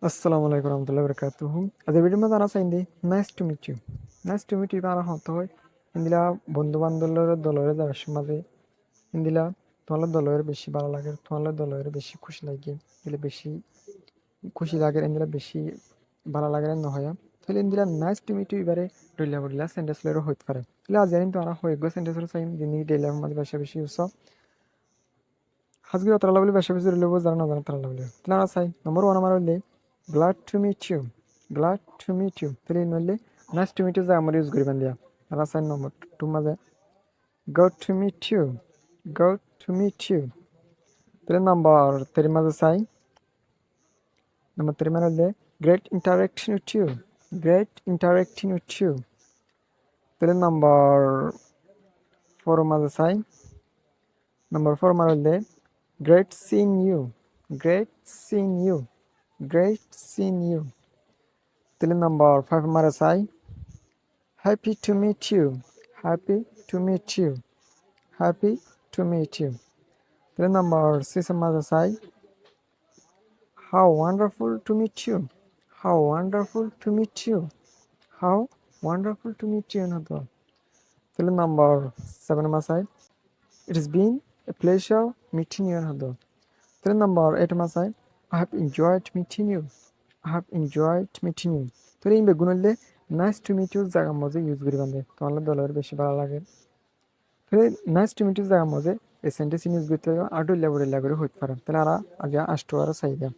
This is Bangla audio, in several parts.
আসসালামু আলাইকুম warahmatullahi wabarakatuh. ಅದೇ ವಿಡಿಯೋ ಮೇಲೆ ನಾನು ಸೈಂದಿ ನೈಸ್ ಟು ಮೀಟ್ ಯು তারা হতে হয় ইন্দিলা বন্ধু বান্ধবের দলের যাওয়ার সময় ইন্দিলা তোমার দলের বেশি ভালো লাগে তোমার দলের বেশি খুশি লাগে দিলে বেশি খুশি লাগে ইন্দিলা বেশি ভালো লাগে নহয় তাহলে ইন্দিলা নাইস টু মিট ইউ এবারে ডইলা বড়িলা সেন্টেন্সলেরও হইতে পারে তাহলে আজ জানি তো আর হয়ে গো সেন্টেন্সের সাইম দিনই ডেইলা আমাদের বেশি বেশি ইউজ আজকে তারা লাগলে বেশি বেশি রইলেও যারা না জানা তারা লাগলে তাহলে আর চাই নম্বর 1 আমার হইলে glad to meet you glad to meet you তাহলে নইলে nice to meet you যা আমরা ইউজ করিবেন দিয়া আর আছে নম্বর 2 মাঝে good to meet you good to meet you তাহলে নাম্বার 3 মাঝে চাই নম্বর 3 মানে হইলে great interaction with you great interacting with you তাহলে নাম্বার 4 মাঝে চাই নম্বর 4 মানে হইলে great seeing you great seeing you great seeing you তাহলে নাম্বার 5 মারে চাই happy to meet you happy to meet you happy to meet you তাহলে নাম্বার 6 মারে চাই how wonderful to meet you how wonderful to meet you how wonderful to meet you না তো তাহলে নাম্বার 7 মারে চাই it has been a pleasure meeting you না তো তাহলে নাম্বার 8 মারে চাই I have enjoyed meeting you I have enjoyed meeting you তো এই বেগুনলে নাইস টু মিট ইউ জায়গা মজে ইউজ করি বান্ধে তোমার দলের বেশি ভালো লাগে তো নাইস টু মিট ইউ জায়গা মজে এই সেন্টেন্স ইউজ করতে হবে আর ডুইলা বড়িলা করে হইতে পারে তাহলে আর আগে আষ্ট আর চাই দিয়া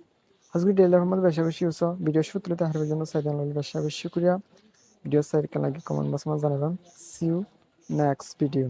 আজকে ডেইলার মধ্যে বেশি বেশি ইউজ ভিডিও শুট তুলতে হারবে জন্য চাই দেন বেশি বেশি করিয়া ভিডিও সাইড কেন লাগে কমেন্ট বক্স মধ্যে জানাবেন সি ইউ নেক্সট ভিডিও